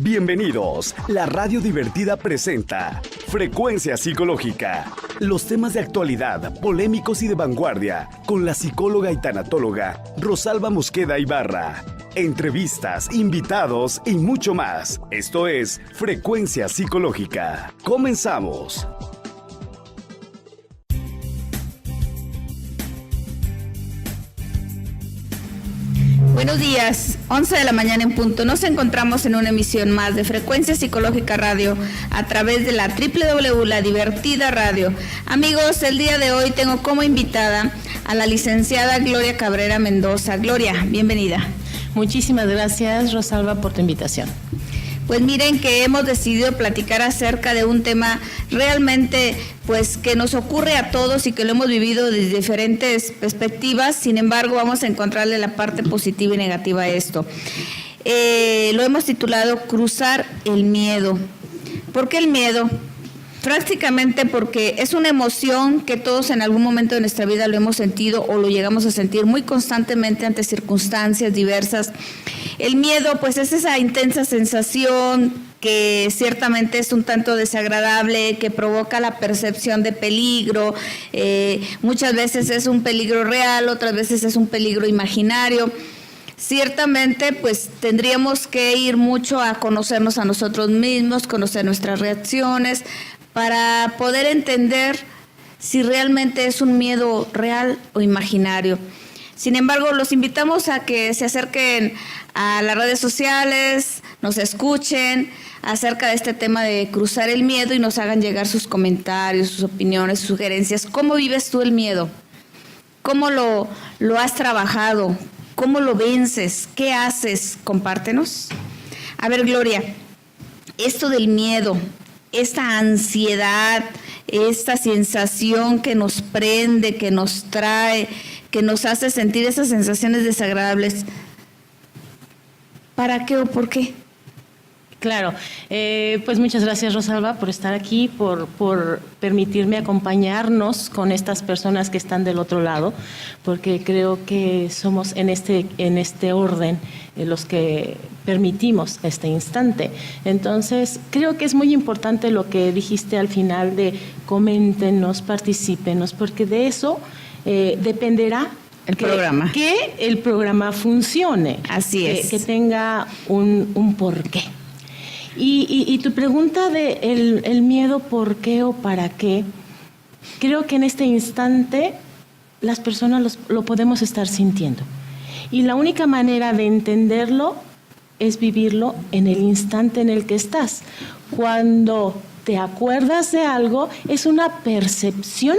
Bienvenidos. La Radio Divertida presenta Frecuencia Psicológica. Los temas de actualidad, polémicos y de vanguardia, con la psicóloga y tanatóloga Rosalba Mosqueda Ibarra. Entrevistas, invitados y mucho más. Esto es Frecuencia Psicológica. Comenzamos. Buenos días, 11 de la mañana en punto. Nos encontramos en una emisión más de Frecuencia Psicológica Radio a través de la www, La Divertida Radio. Amigos, el día de hoy tengo como invitada a la licenciada Gloria Cabrera Mendoza. Gloria, bienvenida. Muchísimas gracias, Rosalba, por tu invitación. Pues miren que hemos decidido platicar acerca de un tema realmente pues que nos ocurre a todos y que lo hemos vivido desde diferentes perspectivas. Sin embargo, vamos a encontrarle la parte positiva y negativa a esto. Lo hemos titulado Cruzar el miedo. ¿Por qué el miedo? Prácticamente porque es una emoción que todos en algún momento de nuestra vida lo hemos sentido o lo llegamos a sentir muy constantemente ante circunstancias diversas. El miedo pues es esa intensa sensación que ciertamente es un tanto desagradable, que provoca la percepción de peligro. Muchas veces es un peligro real, otras veces es un peligro imaginario. Ciertamente, pues tendríamos que ir mucho a conocernos a nosotros mismos, conocer nuestras reacciones, para poder entender si realmente es un miedo real o imaginario. Sin embargo, los invitamos a que se acerquen a las redes sociales, nos escuchen acerca de este tema de cruzar el miedo y nos hagan llegar sus comentarios, sus opiniones, sus sugerencias. ¿Cómo vives tú el miedo? ¿Cómo lo has trabajado? ¿Cómo lo vences? ¿Qué haces? Compártenos. A ver, Gloria, esto del miedo, esta ansiedad, esta sensación que nos prende, que nos trae, que nos hace sentir esas sensaciones desagradables, ¿para qué o por qué? Claro, pues muchas gracias, Rosalba, por estar aquí, por permitirme acompañarnos con estas personas que están del otro lado, porque creo que somos en este orden los que permitimos este instante. Entonces, creo que es muy importante lo que dijiste al final de coméntenos, particípenos, porque de eso dependerá que el programa funcione. Así es. Que tenga un porqué. Y tu pregunta de el miedo, ¿por qué o para qué? Creo que en este instante las personas lo podemos estar sintiendo. Y la única manera de entenderlo es vivirlo en el instante en el que estás. Cuando te acuerdas de algo, es una percepción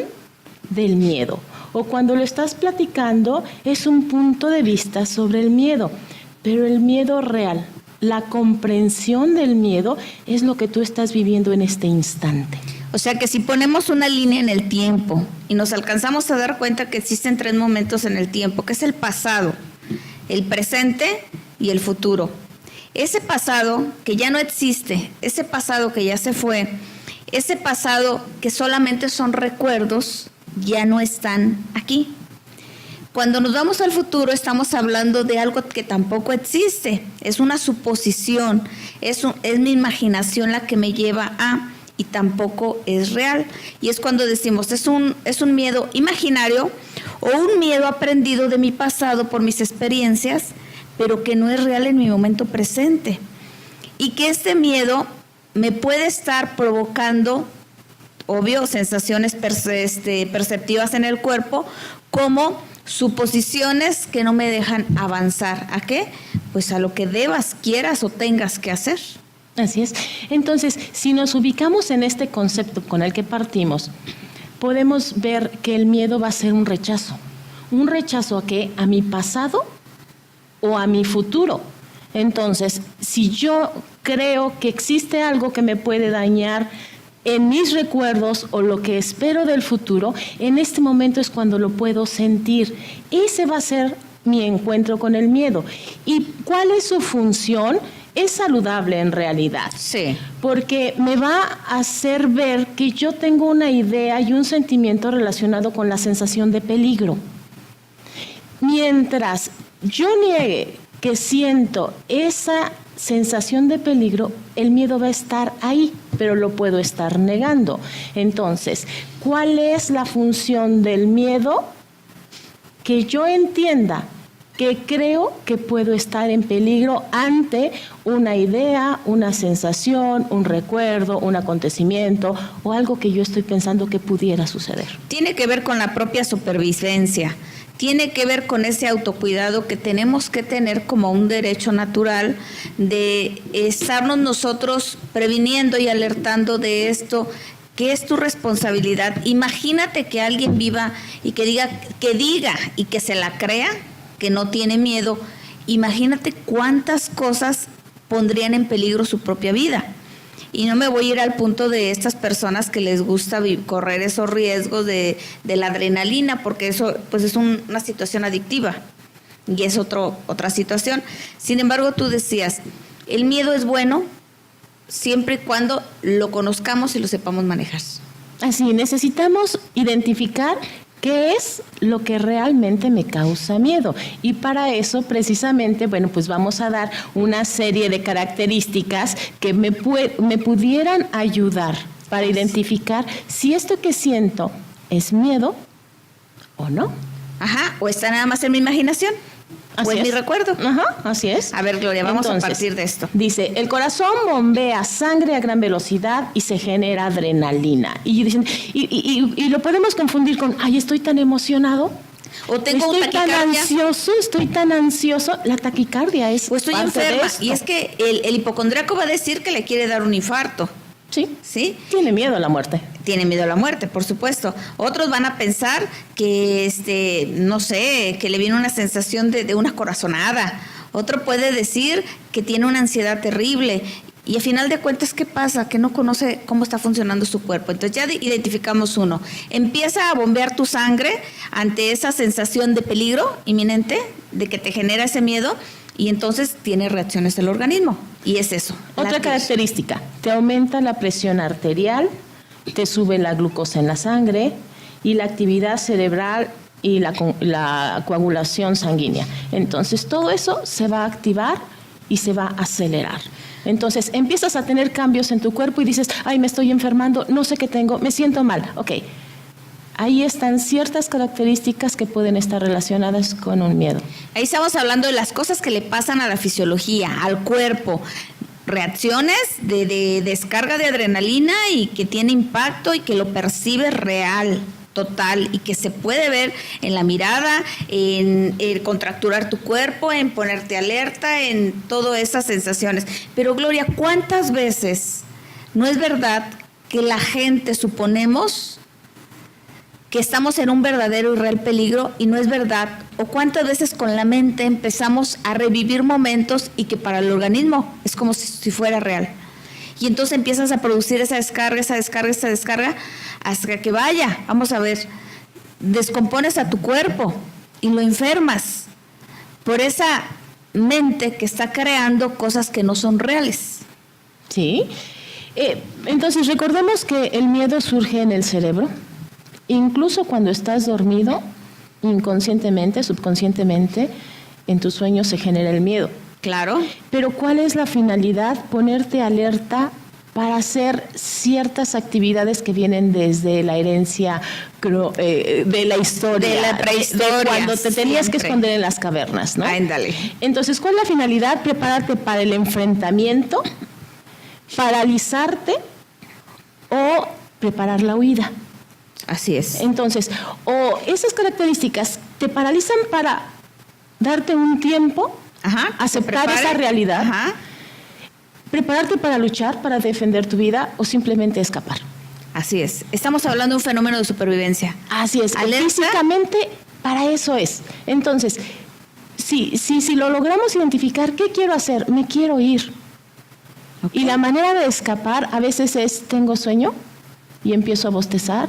del miedo. O cuando lo estás platicando, es un punto de vista sobre el miedo. Pero el miedo real, la comprensión del miedo es lo que tú estás viviendo en este instante. O sea que si ponemos una línea en el tiempo y nos alcanzamos a dar cuenta que existen 3 momentos en el tiempo, que es el pasado, el presente y el futuro. Ese pasado que ya no existe, ese pasado que ya se fue, ese pasado que solamente son recuerdos, ya no están aquí. Cuando nos vamos al futuro estamos hablando de algo que tampoco existe, es una suposición, es mi imaginación la que me lleva a, y tampoco es real. Y es cuando decimos, es un miedo imaginario o un miedo aprendido de mi pasado por mis experiencias, pero que no es real en mi momento presente. Y que este miedo me puede estar provocando, obvio, sensaciones perceptivas en el cuerpo, como suposiciones que no me dejan avanzar. ¿A qué? Pues a lo que debas, quieras o tengas que hacer. Así es. Entonces, si nos ubicamos en este concepto con el que partimos, podemos ver que el miedo va a ser un rechazo. ¿Un rechazo a qué? ¿A mi pasado o a mi futuro? Entonces, si yo creo que existe algo que me puede dañar en mis recuerdos o lo que espero del futuro, en este momento es cuando lo puedo sentir. Ese va a ser mi encuentro con el miedo. ¿Y cuál es su función? Es saludable en realidad. Sí. Porque me va a hacer ver que yo tengo una idea y un sentimiento relacionado con la sensación de peligro. Mientras yo niegue que siento esa sensación de peligro, el miedo va a estar ahí, pero lo puedo estar negando. Entonces, ¿cuál es la función del miedo? Que yo entienda que creo que puedo estar en peligro ante una idea, una sensación, un recuerdo, un acontecimiento o algo que yo estoy pensando que pudiera suceder. Tiene que ver con la propia supervivencia, tiene que ver con ese autocuidado que tenemos que tener como un derecho natural de estarnos nosotros previniendo y alertando de esto, que es tu responsabilidad. Imagínate que alguien viva y que diga y que se la crea, que no tiene miedo. Imagínate cuántas cosas pondrían en peligro su propia vida. Y no me voy a ir al punto de estas personas que les gusta correr esos riesgos de la adrenalina, porque eso pues es una situación adictiva y es otra situación. Sin embargo, tú decías, el miedo es bueno siempre y cuando lo conozcamos y lo sepamos manejar. Así, necesitamos identificar ¿qué es lo que realmente me causa miedo? Y para eso, precisamente, bueno, pues vamos a dar una serie de características que me pudieran ayudar para identificar si esto que siento es miedo o no. Ajá, o está nada más en mi imaginación. Así es mi recuerdo. Ajá, así es. A ver, Gloria, vamos a partir de esto. Dice, el corazón bombea sangre a gran velocidad y se genera adrenalina. Y dicen, y lo podemos confundir con, ay, estoy tan emocionado. O tengo estoy tan ansioso. La taquicardia es o estoy enferma. Y es que el hipocondríaco va a decir que le quiere dar un infarto. Sí. Tiene miedo a la muerte. Tiene miedo a la muerte, por supuesto. Otros van a pensar que, no sé, que le viene una sensación de una corazonada. Otro puede decir que tiene una ansiedad terrible. Y al final de cuentas, ¿qué pasa? Que no conoce cómo está funcionando su cuerpo. Entonces ya identificamos uno. Empieza a bombear tu sangre ante esa sensación de peligro inminente, de que te genera ese miedo. Y entonces tiene reacciones del organismo. Y es eso. Otra característica, te aumenta la presión arterial, te sube la glucosa en la sangre y la actividad cerebral y la coagulación sanguínea. Entonces todo eso se va a activar y se va a acelerar. Entonces empiezas a tener cambios en tu cuerpo y dices, ay, me estoy enfermando, no sé qué tengo, me siento mal. Ok. Ahí están ciertas características que pueden estar relacionadas con un miedo. Ahí estamos hablando de las cosas que le pasan a la fisiología, al cuerpo. Reacciones de descarga de adrenalina y que tiene impacto y que lo percibe real, total, y que se puede ver en la mirada, en contracturar tu cuerpo, en ponerte alerta, en todas esas sensaciones. Pero Gloria, ¿cuántas veces no es verdad que la gente suponemos que estamos en un verdadero y real peligro y no es verdad? ¿O cuántas veces con la mente empezamos a revivir momentos y que para el organismo es como si fuera real? Y entonces empiezas a producir esa descarga, hasta que vamos a ver, descompones a tu cuerpo y lo enfermas por esa mente que está creando cosas que no son reales. Sí. Entonces recordemos que el miedo surge en el cerebro. Incluso cuando estás dormido, inconscientemente, subconscientemente, en tus sueños se genera el miedo. Claro. Pero ¿cuál es la finalidad? Ponerte alerta para hacer ciertas actividades que vienen desde la herencia de la historia. De la prehistoria. De cuando te tenías que esconder en las cavernas, ¿no? Ándale. Entonces, ¿cuál es la finalidad? Prepararte para el enfrentamiento, paralizarte o preparar la huida. Así es. Entonces, o esas características te paralizan para darte un tiempo, aceptar esa realidad, prepararte para luchar, para defender tu vida o simplemente escapar. Así es. Estamos hablando de un fenómeno de supervivencia. Así es. Físicamente, para eso es. Entonces, si lo logramos identificar, ¿qué quiero hacer? Me quiero ir. Okay. Y la manera de escapar a veces es, tengo sueño y empiezo a bostezar.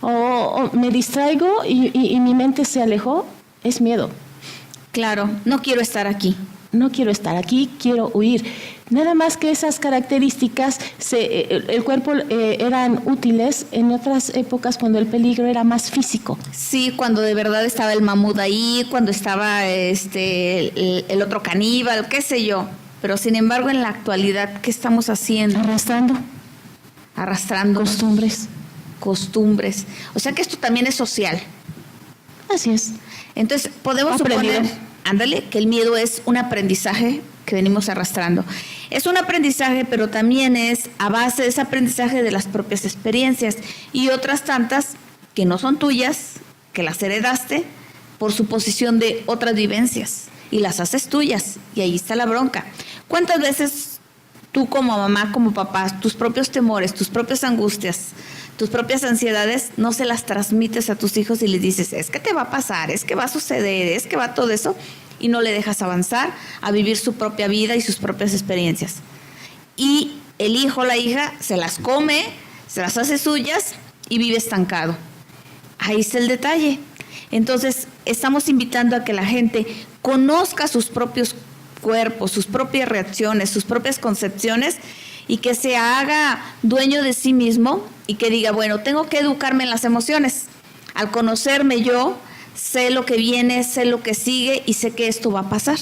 O me distraigo y mi mente se alejó, es miedo. Claro, no quiero estar aquí. no quiero estar aquí, quiero huir. Nada más que esas características, el cuerpo eran útiles en otras épocas cuando el peligro era más físico. Sí, cuando de verdad estaba el mamut ahí, cuando estaba el otro caníbal, qué sé yo. Pero sin embargo, en la actualidad, ¿qué estamos haciendo? Arrastrando costumbres. O sea que esto también es social. Así es. Entonces, podemos suponer, que el miedo es un aprendizaje que venimos arrastrando. Es un aprendizaje, pero también es a base de ese aprendizaje de las propias experiencias y otras tantas que no son tuyas, que las heredaste por suposición de otras vivencias y las haces tuyas, y ahí está la bronca. ¿Cuántas veces tú como mamá, como papá, tus propios temores, tus propias angustias, tus propias ansiedades, no se las transmites a tus hijos y les dices, es que te va a pasar, es que va a suceder, es que va todo eso, y no le dejas avanzar a vivir su propia vida y sus propias experiencias? Y el hijo o la hija se las come, se las hace suyas y vive estancado. Ahí está el detalle. Entonces, estamos invitando a que la gente conozca sus propios cuerpos, sus propias reacciones, sus propias concepciones, y que se haga dueño de sí mismo y que diga, bueno, tengo que educarme en las emociones. Al conocerme yo, sé lo que viene, sé lo que sigue y sé que esto va a pasar.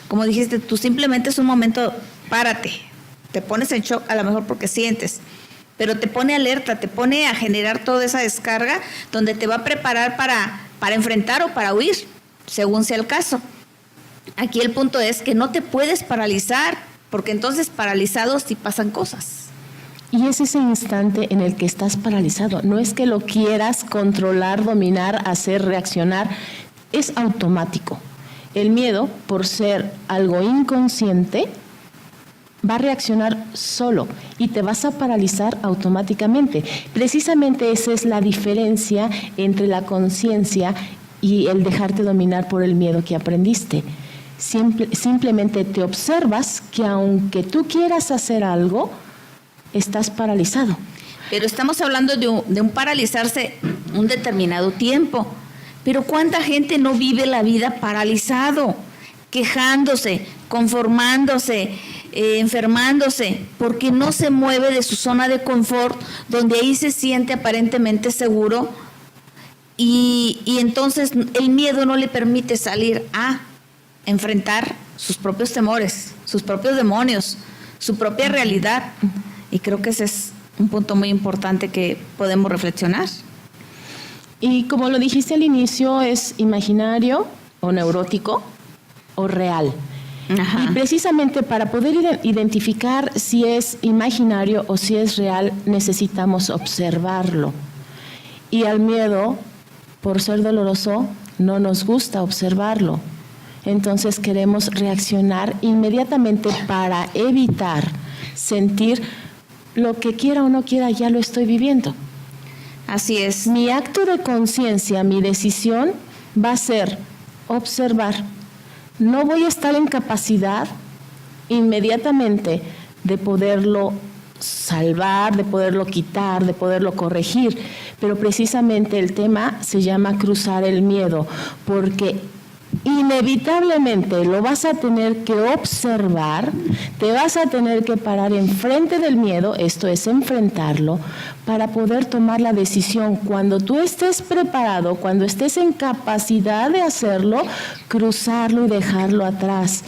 Como dijiste, tú simplemente es un momento, párate, te pones en shock a lo mejor porque sientes, pero te pone alerta, te pone a generar toda esa descarga donde te va a preparar para enfrentar o para huir, según sea el caso. Aquí el punto es que no te puedes paralizar, porque entonces paralizados sí pasan cosas. Y es ese instante en el que estás paralizado. No es que lo quieras controlar, dominar, hacer, reaccionar. Es automático. El miedo, por ser algo inconsciente, va a reaccionar solo y te vas a paralizar automáticamente. Precisamente esa es la diferencia entre la conciencia y el dejarte dominar por el miedo que aprendiste. Simplemente te observas que aunque tú quieras hacer algo, estás paralizado. Pero estamos hablando de un paralizarse un determinado tiempo. Pero ¿cuánta gente no vive la vida paralizado, quejándose, conformándose, enfermándose, porque no se mueve de su zona de confort, donde ahí se siente aparentemente seguro, y entonces el miedo no le permite salir a enfrentar sus propios temores, sus propios demonios, su propia realidad? Y creo que ese es un punto muy importante que podemos reflexionar. Y como lo dijiste al inicio, es imaginario o neurótico o real. Ajá. Y precisamente para poder identificar si es imaginario o si es real, necesitamos observarlo. Y al miedo, por ser doloroso, no nos gusta observarlo. Entonces queremos reaccionar inmediatamente para evitar sentir lo que quiera o no quiera, ya lo estoy viviendo. Así es. Mi acto de conciencia, mi decisión va a ser observar. No voy a estar en capacidad inmediatamente de poderlo salvar, de poderlo quitar, de poderlo corregir, pero precisamente el tema se llama cruzar el miedo, porque inevitablemente lo vas a tener que observar, te vas a tener que parar enfrente del miedo, esto es enfrentarlo, para poder tomar la decisión. Cuando tú estés preparado, cuando estés en capacidad de hacerlo, cruzarlo y dejarlo atrás.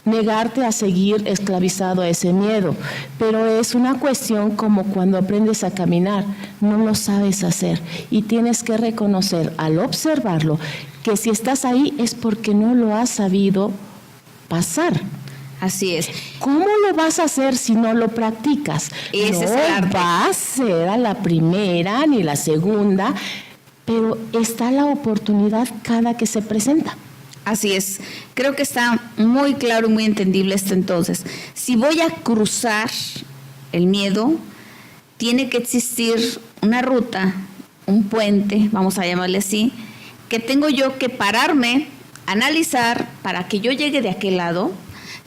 Negarte a seguir esclavizado a ese miedo, pero es una cuestión como cuando aprendes a caminar, no lo sabes hacer y tienes que reconocer al observarlo que si estás ahí es porque no lo has sabido pasar. Así es. ¿Cómo lo vas a hacer si no lo practicas? Ese es el arte. No va a ser a la primera ni la segunda, pero está la oportunidad cada que se presenta. Así es. Creo que está muy claro y muy entendible esto entonces. Si voy a cruzar el miedo, tiene que existir una ruta, un puente, vamos a llamarle así, que tengo yo que pararme, analizar, para que yo llegue de aquel lado,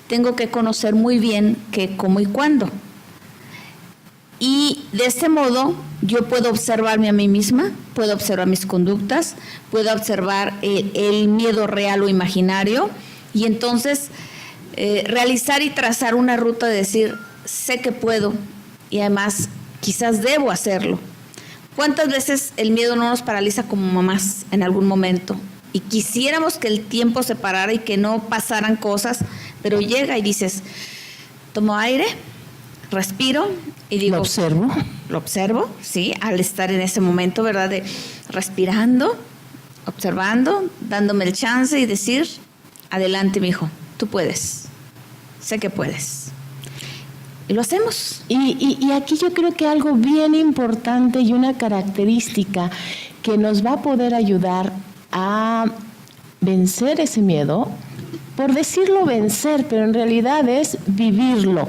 tengo que conocer muy bien qué, cómo y cuándo. Y de este modo yo puedo observarme a mí misma, puedo observar mis conductas, puedo observar el miedo real o imaginario Y entonces realizar y trazar una ruta de decir, sé que puedo y además quizás debo hacerlo. ¿Cuántas veces el miedo no nos paraliza como mamás en algún momento? Y quisiéramos que el tiempo se parara y que no pasaran cosas, pero llega y dices, tomo aire, respiro y digo... Lo observo, sí, al estar en ese momento, ¿verdad? De respirando, observando, dándome el chance y decir, adelante, mijo, tú puedes, sé que puedes. Y lo hacemos. Y aquí yo creo que algo bien importante y una característica que nos va a poder ayudar a vencer ese miedo, por decirlo vencer, pero en realidad es vivirlo.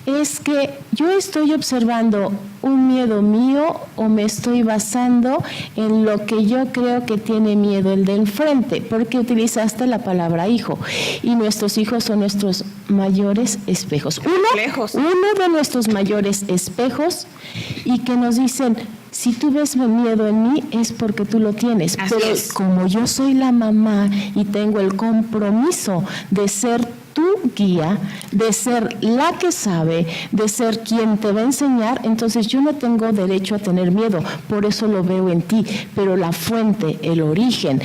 Es que yo estoy observando un miedo mío o me estoy basando en lo que yo creo que tiene miedo el de enfrente, porque utilizaste la palabra hijo y nuestros hijos son nuestros mayores espejos. Uno de nuestros mayores espejos, y que nos dicen, si tú ves miedo en mí es porque tú lo tienes. Así pero es. Como yo soy la mamá y tengo el compromiso de ser tu guía, de ser la que sabe, de ser quien te va a enseñar, entonces yo no tengo derecho a tener miedo, por eso lo veo en ti, pero la fuente, el origen,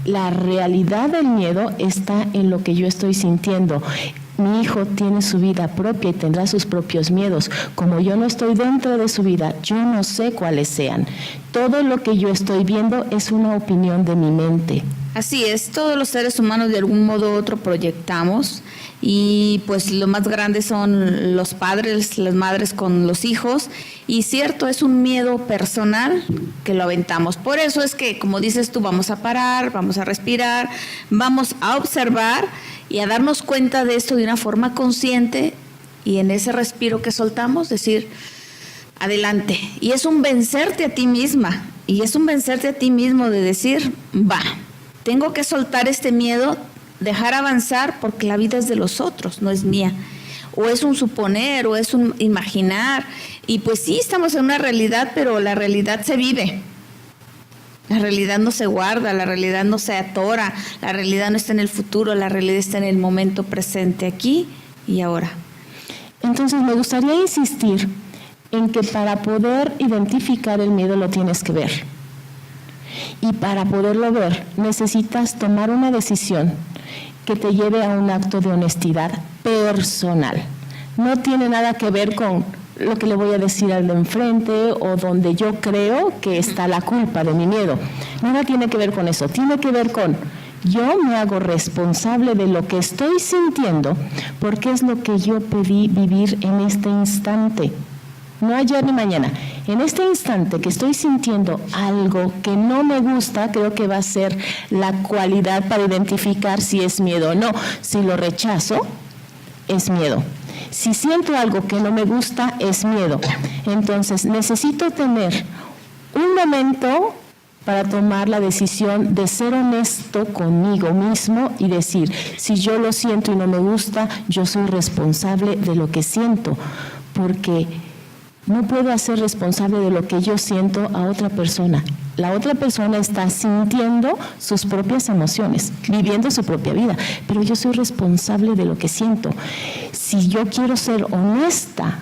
la realidad del miedo está en lo que yo estoy sintiendo. Mi hijo tiene su vida propia y tendrá sus propios miedos. Como yo no estoy dentro de su vida, yo no sé cuáles sean. Todo lo que yo estoy viendo es una opinión de mi mente. Así es, todos los seres humanos de algún modo u otro proyectamos, y pues lo más grande son los padres, las madres con los hijos, y cierto, es un miedo personal que lo aventamos. Por eso es que, como dices tú, vamos a parar, vamos a respirar, vamos a observar y a darnos cuenta de esto de una forma consciente, y en ese respiro que soltamos decir, adelante. Y es un vencerte a ti misma, y es un vencerte a ti mismo de decir, va, tengo que soltar este miedo, dejar avanzar, porque la vida es de los otros, no es mía. O es un suponer, o es un imaginar. Y pues sí, estamos en una realidad, pero la realidad se vive. La realidad no se guarda, la realidad no se atora, la realidad no está en el futuro, la realidad está en el momento presente, aquí y ahora. Entonces me gustaría insistir en que para poder identificar el miedo lo tienes que ver. Y para poderlo ver necesitas tomar una decisión que te lleve a un acto de honestidad personal. No tiene nada que ver con lo que le voy a decir al de enfrente o donde yo creo que está la culpa de mi miedo. Nada tiene que ver con eso. Tiene que ver con yo me hago responsable de lo que estoy sintiendo porque es lo que yo pedí vivir en este instante. No ayer ni mañana. En este instante que estoy sintiendo algo que no me gusta, creo que va a ser la cualidad para identificar si es miedo o no. Si lo rechazo, es miedo. Si siento algo que no me gusta, es miedo. Entonces, necesito tener un momento para tomar la decisión de ser honesto conmigo mismo y decir, si yo lo siento y no me gusta, yo soy responsable de lo que siento, porque no puedo hacer responsable de lo que yo siento a otra persona. La otra persona está sintiendo sus propias emociones, viviendo su propia vida, pero yo soy responsable de lo que siento. Si yo quiero ser honesta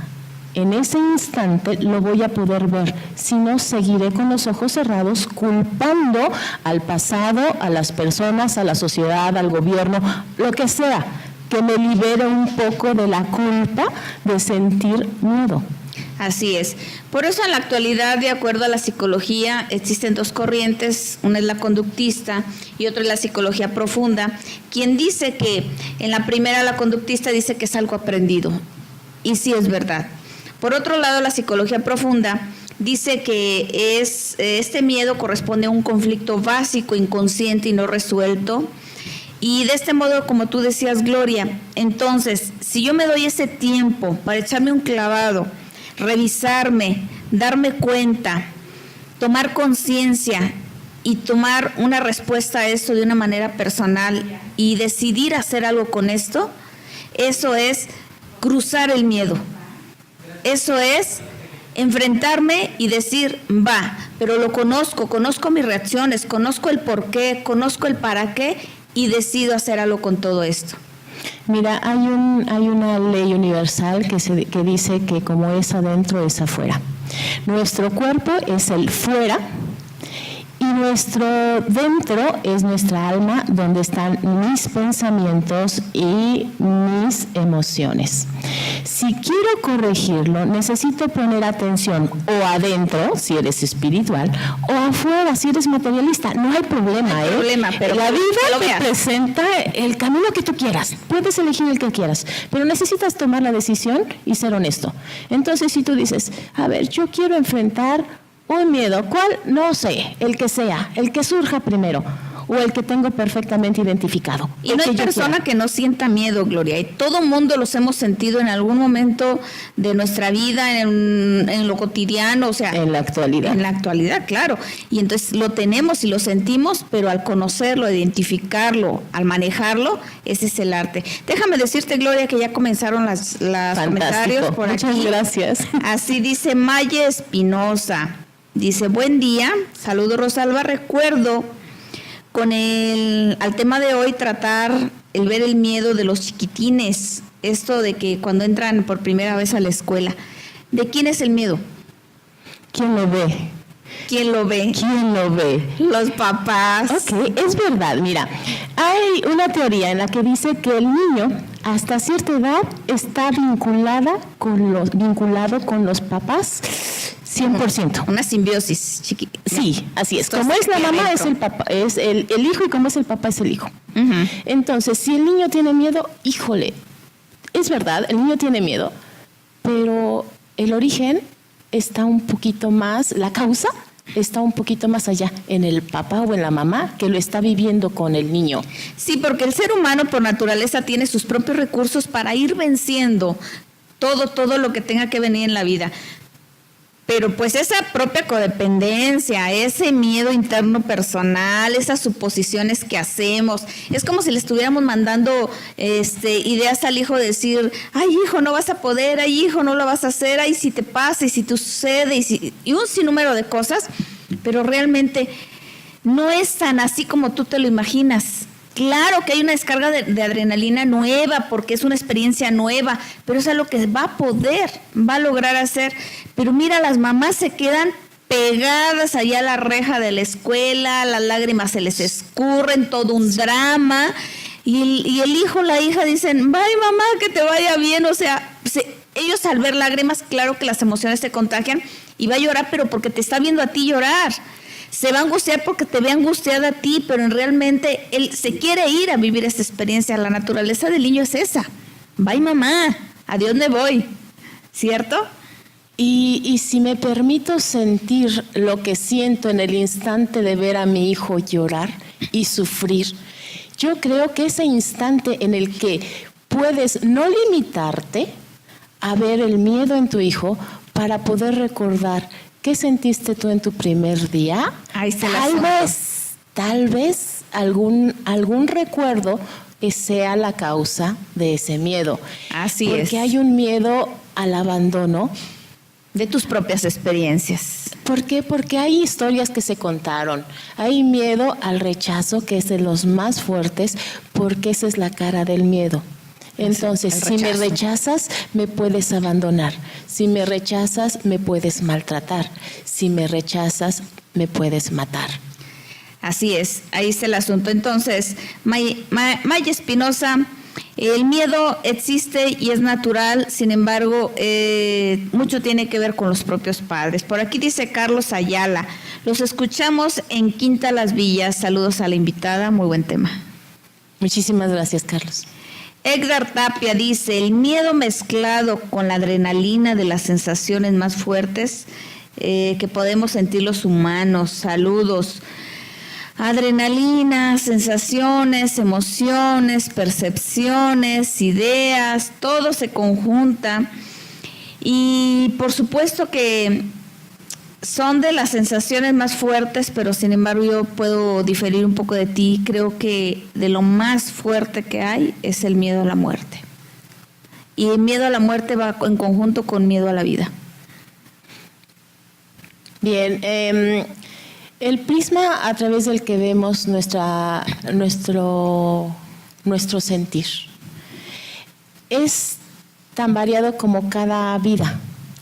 en ese instante, lo voy a poder ver. Si no, seguiré con los ojos cerrados, culpando al pasado, a las personas, a la sociedad, al gobierno, lo que sea, que me libere un poco de la culpa de sentir miedo. Así es. Por eso en la actualidad, de acuerdo a la psicología, existen dos corrientes, una es la conductista y otra es la psicología profunda, quien dice que en la primera, la conductista dice que es algo aprendido, y sí es verdad. Por otro lado, la psicología profunda dice que este miedo corresponde a un conflicto básico, inconsciente y no resuelto. Y de este modo, como tú decías, Gloria, entonces, si yo me doy ese tiempo para echarme un clavado, revisarme, darme cuenta, tomar conciencia y tomar una respuesta a esto de una manera personal y decidir hacer algo con esto, eso es cruzar el miedo. Eso es enfrentarme y decir, va, pero lo conozco mis reacciones, conozco el por qué, conozco el para qué, y decido hacer algo con todo esto? Mira, hay una ley universal que dice que como es adentro, es afuera. Nuestro cuerpo es el fuera y nuestro dentro es nuestra alma, donde están mis pensamientos y mis emociones. Si quiero corregirlo, necesito poner atención o adentro, si eres espiritual, o afuera, si eres materialista. No hay problema, No hay problema, pero la vida lo te veas. presenta el camino que tú quieras. Puedes elegir el que quieras, pero necesitas tomar la decisión y ser honesto. Entonces, si tú dices, a ver, yo quiero enfrentar un miedo, ¿cuál? No sé, el que sea, el que surja primero, o el que tengo perfectamente identificado. Y no hay persona que no sienta miedo, Gloria, y todo mundo los hemos sentido en algún momento de nuestra vida, en lo cotidiano, o sea, En la actualidad. En la actualidad, claro. Y entonces lo tenemos y lo sentimos, pero al conocerlo, identificarlo, al manejarlo, ese es el arte. Déjame decirte, Gloria, que ya comenzaron las comentarios por Muchas aquí. gracias. Así dice Maya Espinosa. Dice, buen día, saludo Rosalba, recuerdo al tema de hoy tratar el ver el miedo de los chiquitines, esto de que cuando entran por primera vez a la escuela, ¿de quién es el miedo? ¿Quién lo ve? ¿Quién lo ve? ¿Quién lo ve? Los papás. Ok, es verdad. Mira, hay una teoría en la que dice que el niño hasta cierta edad está vinculado con los papás 100%. Una simbiosis chiquita. Sí, así es. Esto Como es la mamá, adentro. es el papá, es el hijo, y como es el papá, es el hijo. Ujú. Entonces, si el niño tiene miedo, híjole, es verdad, el niño tiene miedo, pero el origen está un poquito más, la causa está un poquito más allá, en el papá o en la mamá que lo está viviendo con el niño. Sí, porque el ser humano por naturaleza tiene sus propios recursos para ir venciendo todo lo que tenga que venir en la vida. Pero pues esa propia codependencia, ese miedo interno personal, esas suposiciones que hacemos, es como si le estuviéramos mandando ideas al hijo, decir, ay hijo, no vas a poder, ay hijo, no lo vas a hacer, ay si te pasa, y si te sucede, y un sinnúmero de cosas, pero realmente no es tan así como tú te lo imaginas. Claro que hay una descarga de adrenalina nueva porque es una experiencia nueva, pero es algo que va a lograr hacer. Pero mira, las mamás se quedan pegadas allá a la reja de la escuela, las lágrimas se les escurren, todo un drama, y el hijo, la hija dicen, bye mamá, que te vaya bien, o sea, ellos al ver lágrimas, claro que las emociones se contagian y va a llorar, pero porque te está viendo a ti llorar. Se va a angustiar porque te ve angustiada a ti, pero realmente él se quiere ir a vivir esta experiencia. La naturaleza del niño es esa. Bye mamá, ¿a dónde voy? ¿Cierto? Y si me permito sentir lo que siento en el instante de ver a mi hijo llorar y sufrir, yo creo que ese instante en el que puedes no limitarte a ver el miedo en tu hijo para poder recordar qué sentiste tú en tu primer día, Ahí está el asunto. tal vez algún recuerdo que sea la causa de ese miedo. Así es. Porque hay un miedo al abandono. De tus propias experiencias. ¿Por qué? Porque hay historias que se contaron. Hay miedo al rechazo, que es de los más fuertes, porque esa es la cara del miedo. Entonces, el si me rechazo. rechazas, me puedes abandonar. Si me rechazas, me puedes maltratar. Si me rechazas, me puedes matar. Así es, ahí está el asunto. Entonces, Maya Espinosa, el miedo existe y es natural, sin embargo, mucho tiene que ver con los propios padres. Por aquí dice Carlos Ayala, los escuchamos en Quinta Las Villas. Saludos a la invitada, muy buen tema. Muchísimas gracias, Carlos. Edgar Tapia dice, el miedo mezclado con la adrenalina de las sensaciones más fuertes que podemos sentir los humanos. Saludos. Adrenalina, sensaciones, emociones, percepciones, ideas, todo se conjunta. Y por supuesto que son de las sensaciones más fuertes, pero sin embargo yo puedo diferir un poco de ti. Creo que de lo más fuerte que hay es el miedo a la muerte. Y el miedo a la muerte va en conjunto con miedo a la vida. Bien, El prisma a través del que vemos nuestro sentir es tan variado como cada vida.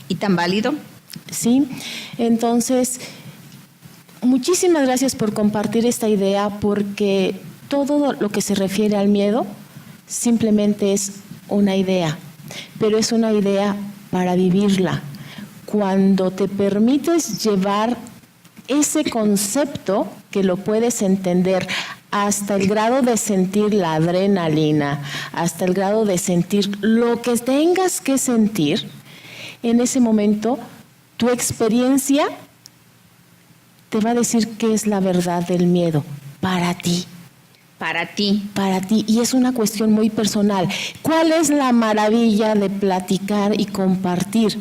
¿Y tan válido? Sí, entonces, muchísimas gracias por compartir esta idea, porque todo lo que se refiere al miedo simplemente es una idea, pero es una idea para vivirla. Cuando te permites llevar ese concepto, que lo puedes entender hasta el grado de sentir la adrenalina, hasta el grado de sentir lo que tengas que sentir, en ese momento tu experiencia te va a decir qué es la verdad del miedo para ti. Para ti. Para ti, y es una cuestión muy personal. ¿Cuál es la maravilla de platicar y compartir?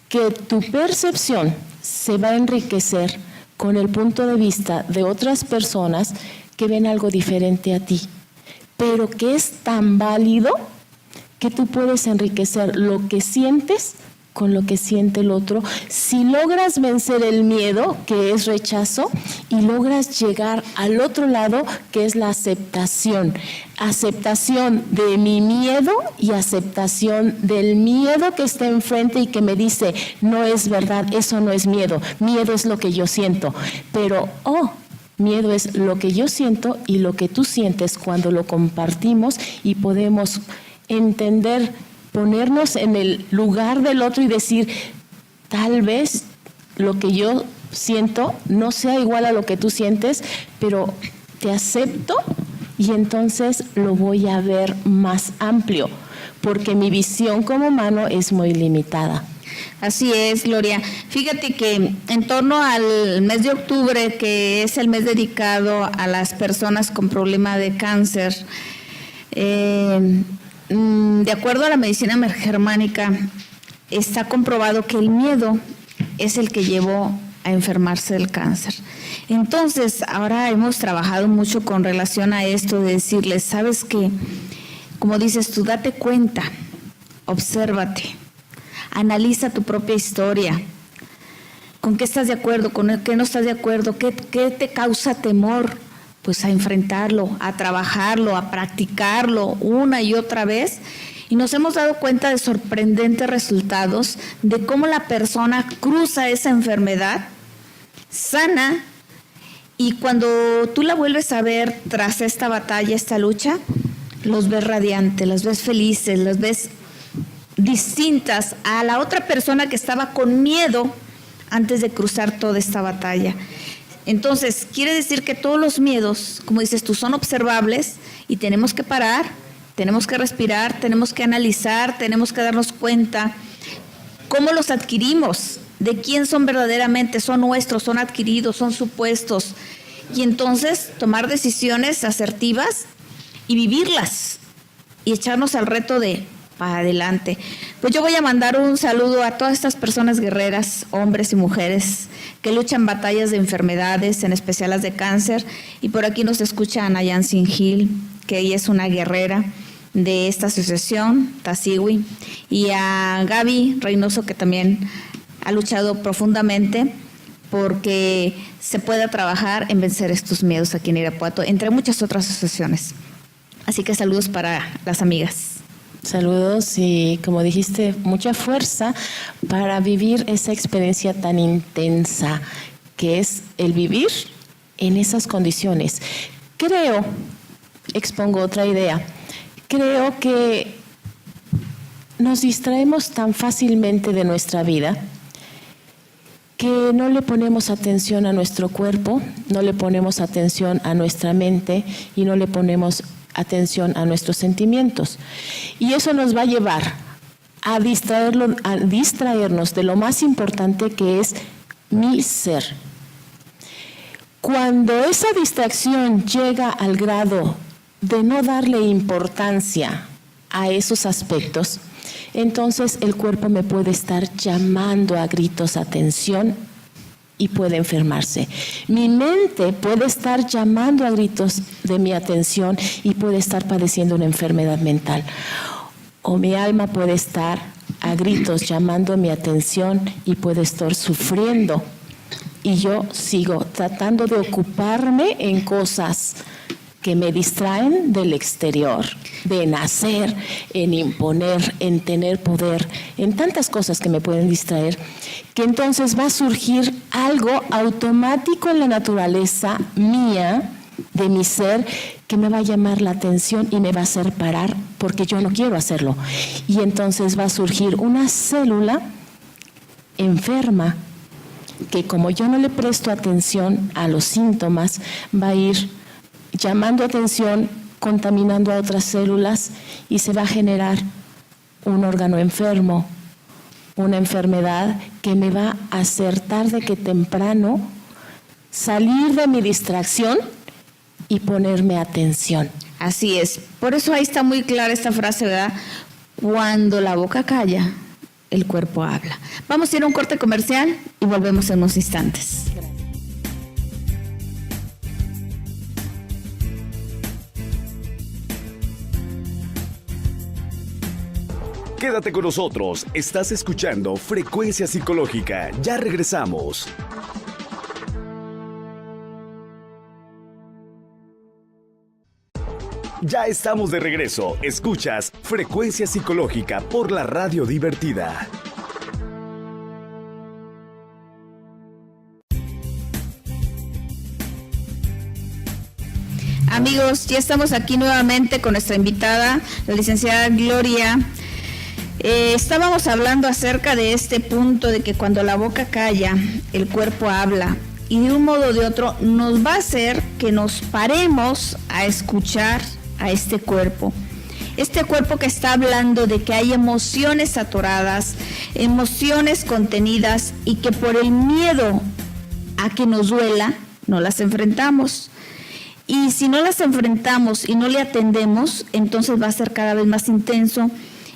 Que tu percepción se va a enriquecer con el punto de vista de otras personas que ven algo diferente a ti, pero que es tan válido que tú puedes enriquecer lo que sientes con lo que siente el otro, si logras vencer el miedo, que es rechazo, y logras llegar al otro lado, que es la aceptación. Aceptación de mi miedo y aceptación del miedo que está enfrente y que me dice, no es verdad, eso no es miedo es lo que yo siento. Pero, miedo es lo que yo siento y lo que tú sientes cuando lo compartimos y podemos entender, ponernos en el lugar del otro y decir, tal vez lo que yo siento no sea igual a lo que tú sientes, pero te acepto y entonces lo voy a ver más amplio, porque mi visión como humano es muy limitada. Así es, Gloria. Fíjate que en torno al mes de octubre, que es el mes dedicado a las personas con problema de cáncer, de acuerdo a la medicina germánica, está comprobado que el miedo es el que llevó a enfermarse del cáncer. Entonces, ahora hemos trabajado mucho con relación a esto, de decirles, ¿sabes qué? Como dices tú, date cuenta, obsérvate, analiza tu propia historia. ¿Con qué estás de acuerdo? ¿Con qué no estás de acuerdo? ¿Qué te causa temor? Pues a enfrentarlo, a trabajarlo, a practicarlo una y otra vez. Y nos hemos dado cuenta de sorprendentes resultados de cómo la persona cruza esa enfermedad, sana, y cuando tú la vuelves a ver tras esta batalla, esta lucha, los ves radiantes, los ves felices, los ves distintas a la otra persona que estaba con miedo antes de cruzar toda esta batalla. Entonces, quiere decir que todos los miedos, como dices tú, son observables y tenemos que parar, tenemos que respirar, tenemos que analizar, tenemos que darnos cuenta cómo los adquirimos, de quién son verdaderamente, son nuestros, son adquiridos, son supuestos. Y entonces tomar decisiones asertivas y vivirlas y echarnos al reto de para adelante. Pues yo voy a mandar un saludo a todas estas personas guerreras, hombres y mujeres, que luchan batallas de enfermedades, en especial las de cáncer. Y por aquí nos escucha Ana Yansin Gil, que ella es una guerrera de esta asociación, Tasigui, y a Gaby Reynoso, que también ha luchado profundamente porque se pueda trabajar en vencer estos miedos aquí en Irapuato, entre muchas otras asociaciones. Así que saludos para las amigas. Saludos y, como dijiste, mucha fuerza para vivir esa experiencia tan intensa que es el vivir en esas condiciones. Expongo otra idea, creo que nos distraemos tan fácilmente de nuestra vida que no le ponemos atención a nuestro cuerpo, no le ponemos atención a nuestra mente y no le ponemos atención a nuestros sentimientos. Y eso nos va a llevar a distraernos de lo más importante, que es mi ser. Cuando esa distracción llega al grado de no darle importancia a esos aspectos, entonces el cuerpo me puede estar llamando a gritos atención y puede enfermarse. Mi mente puede estar llamando a gritos de mi atención y puede estar padeciendo una enfermedad mental. O mi alma puede estar a gritos llamando mi atención y puede estar sufriendo y yo sigo tratando de ocuparme en cosas que me distraen del exterior, de en hacer, en imponer, en tener poder, en tantas cosas que me pueden distraer, que entonces va a surgir algo automático en la naturaleza mía, de mi ser, que me va a llamar la atención y me va a hacer parar porque yo no quiero hacerlo. Y entonces va a surgir una célula enferma que, como yo no le presto atención a los síntomas, va a ir llamando atención, contaminando a otras células y se va a generar un órgano enfermo, una enfermedad que me va a hacer tarde que temprano salir de mi distracción y ponerme atención. Así es. Por eso ahí está muy clara esta frase, ¿verdad? Cuando la boca calla, el cuerpo habla. Vamos a ir a un corte comercial y volvemos en unos instantes. Quédate con nosotros, estás escuchando Frecuencia Psicológica, ya regresamos. Ya estamos de regreso, escuchas Frecuencia Psicológica por la Radio Divertida. Amigos, ya estamos aquí nuevamente con nuestra invitada, la licenciada Gloria. Estábamos hablando acerca de este punto de que cuando la boca calla, el cuerpo habla, y de un modo o de otro nos va a hacer que nos paremos a escuchar a este cuerpo que está hablando de que hay emociones atoradas, emociones contenidas, y que por el miedo a que nos duela, no las enfrentamos. Y si no las enfrentamos y no le atendemos, entonces va a ser cada vez más intenso.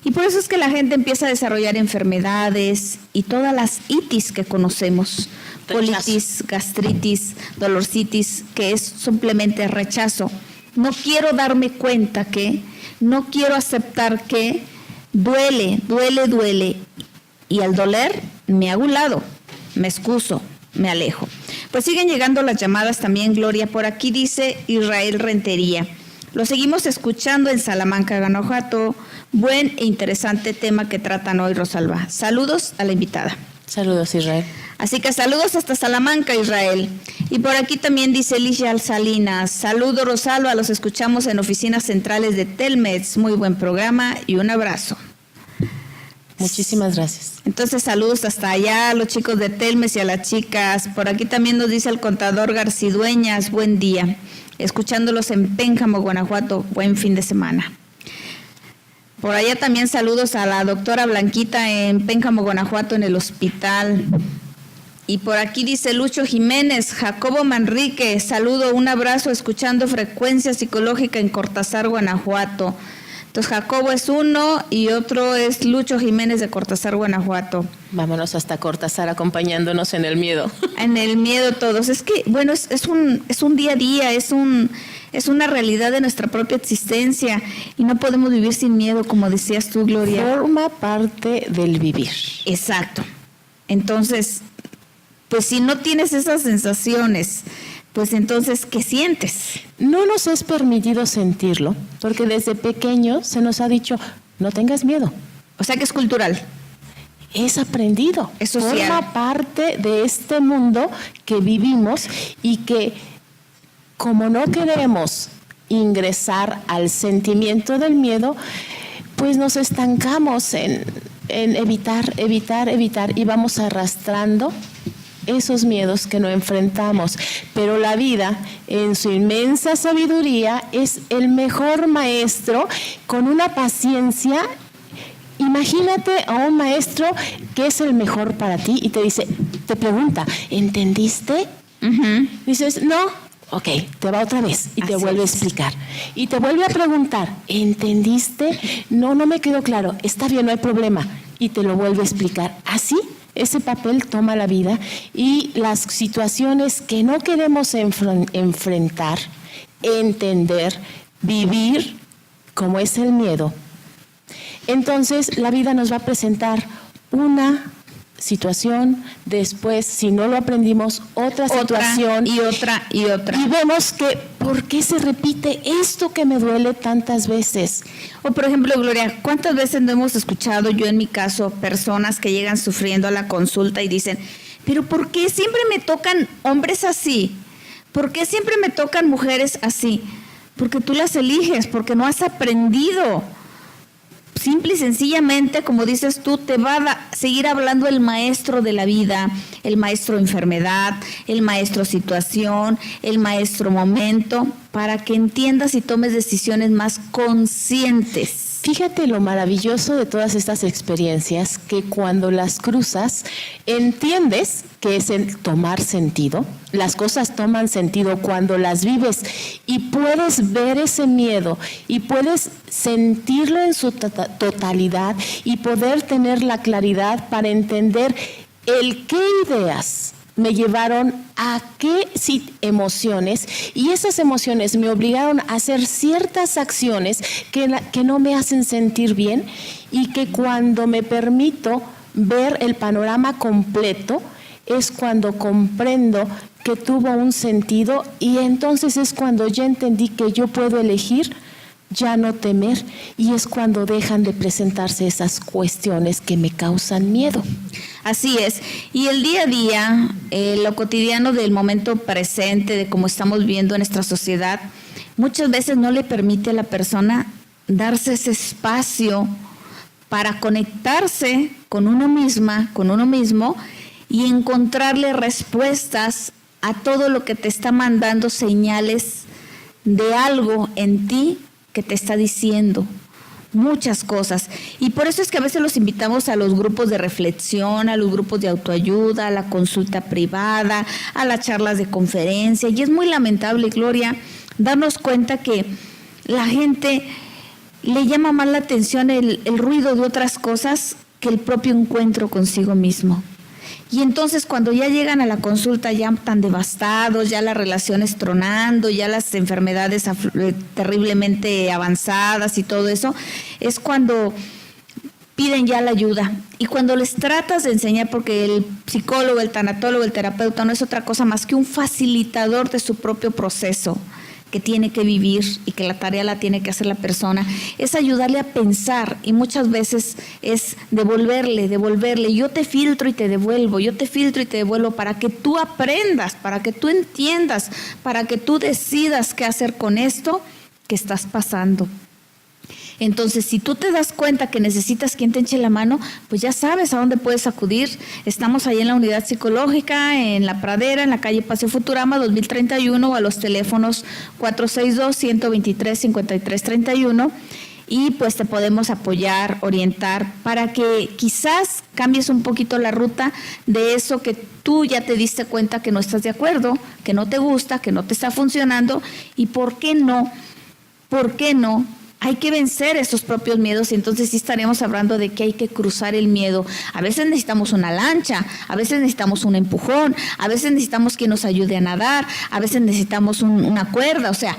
Y por eso es que la gente empieza a desarrollar enfermedades y todas las itis que conocemos, colitis, gastritis, dolorcitis, que es simplemente rechazo. No quiero darme cuenta que, no quiero aceptar que duele, y al doler me hago un lado, me excuso, me alejo. Pues siguen llegando las llamadas también, Gloria. Por aquí dice Israel Rentería. Lo seguimos escuchando en Salamanca, Guanajuato. Buen e interesante tema que tratan hoy, Rosalba. Saludos a la invitada. Saludos, Israel. Así que saludos hasta Salamanca, Israel. Y por aquí también dice Alicia Salinas. Saludos, Rosalba, los escuchamos en oficinas centrales de Telmex. Muy buen programa y un abrazo. Muchísimas gracias. Entonces, saludos hasta allá a los chicos de Telmex y a las chicas. Por aquí también nos dice el contador Garcidueñas. Buen día. Escuchándolos en Pénjamo, Guanajuato. Buen fin de semana. Por allá también saludos a la doctora Blanquita en Pénjamo, Guanajuato, en el hospital. Y por aquí dice Lucho Jiménez, Jacobo Manrique, saludo, un abrazo, escuchando Frecuencia Psicológica en Cortázar, Guanajuato. Entonces Jacobo es uno y otro es Lucho Jiménez de Cortázar, Guanajuato. Vámonos hasta Cortázar acompañándonos en el miedo. En el miedo todos. Es que, bueno, es un día a día, es una realidad de nuestra propia existencia y no podemos vivir sin miedo, como decías tú, Gloria. Forma parte del vivir. Exacto. Entonces, pues si no tienes esas sensaciones, pues entonces, ¿qué sientes? No nos es permitido sentirlo, porque desde pequeño se nos ha dicho, no tengas miedo. O sea que es cultural. Es aprendido. Es social. Forma parte de este mundo que vivimos y que, como no queremos ingresar al sentimiento del miedo, pues nos estancamos en evitar y vamos arrastrando esos miedos que no enfrentamos. Pero la vida, en su inmensa sabiduría, es el mejor maestro, con una paciencia. Imagínate a un maestro que es el mejor para ti y te pregunta, ¿entendiste? Uh-huh. Dices, no. Ok, te va otra vez y te vuelve a explicar. Y te vuelve a preguntar, ¿entendiste? No me quedó claro. Está bien, no hay problema. Y te lo vuelve a explicar. Así, ese papel toma la vida, y las situaciones que no queremos enfrentar, entender, vivir, como es el miedo, entonces la vida nos va a presentar una situación, después, si no lo aprendimos, otra situación. Y otra. Y vemos que, ¿por qué se repite esto que me duele tantas veces? O por ejemplo, Gloria, ¿cuántas veces no hemos escuchado, yo en mi caso, personas que llegan sufriendo a la consulta y dicen, pero ¿por qué siempre me tocan hombres así? ¿Por qué siempre me tocan mujeres así? Porque tú las eliges, porque no has aprendido. Simple y sencillamente, como dices tú, te va a seguir hablando el maestro de la vida, el maestro enfermedad, el maestro situación, el maestro momento, para que entiendas y tomes decisiones más conscientes. Fíjate lo maravilloso de todas estas experiencias, que cuando las cruzas, entiendes que es el tomar sentido. Las cosas toman sentido cuando las vives y puedes ver ese miedo y puedes sentirlo en su totalidad y poder tener la claridad para entender el qué ideas me llevaron a qué emociones, y esas emociones me obligaron a hacer ciertas acciones que no me hacen sentir bien, y que cuando me permito ver el panorama completo es cuando comprendo que tuvo un sentido, y entonces es cuando ya entendí que yo puedo elegir ya no temer, y es cuando dejan de presentarse esas cuestiones que me causan miedo. Así es, y el día a día, lo cotidiano del momento presente, de cómo estamos viviendo en nuestra sociedad, muchas veces no le permite a la persona darse ese espacio para conectarse con uno misma, con uno mismo, y encontrarle respuestas a todo lo que te está mandando señales de algo en ti que te está diciendo muchas cosas. Y por eso es que a veces los invitamos a los grupos de reflexión, a los grupos de autoayuda, a la consulta privada, a las charlas de conferencia. Y es muy lamentable, Gloria, darnos cuenta que la gente le llama más la atención el ruido de otras cosas que el propio encuentro consigo mismo. Y entonces cuando ya llegan a la consulta ya tan devastados, ya las relaciones tronando, ya las enfermedades terriblemente avanzadas y todo eso, es cuando piden ya la ayuda. Y cuando les tratas de enseñar, porque el psicólogo, el tanatólogo, el terapeuta no es otra cosa más que un facilitador de su propio proceso que tiene que vivir y que la tarea la tiene que hacer la persona, es ayudarle a pensar, y muchas veces es devolverle, yo te filtro y te devuelvo, para que tú aprendas, para que tú entiendas, para que tú decidas qué hacer con esto que estás pasando. Entonces, si tú te das cuenta que necesitas quien te eche la mano, pues ya sabes a dónde puedes acudir. Estamos ahí en la unidad psicológica, en La Pradera, en la calle Paseo Futurama 2031, o a los teléfonos 462-123-5331. Y pues te podemos apoyar, orientar, para que quizás cambies un poquito la ruta de eso que tú ya te diste cuenta que no estás de acuerdo, que no te gusta, que no te está funcionando. Y ¿por qué no? Hay que vencer esos propios miedos, y entonces sí estaremos hablando de que hay que cruzar el miedo. A veces necesitamos una lancha, a veces necesitamos un empujón, a veces necesitamos quien nos ayude a nadar, a veces necesitamos una cuerda, o sea,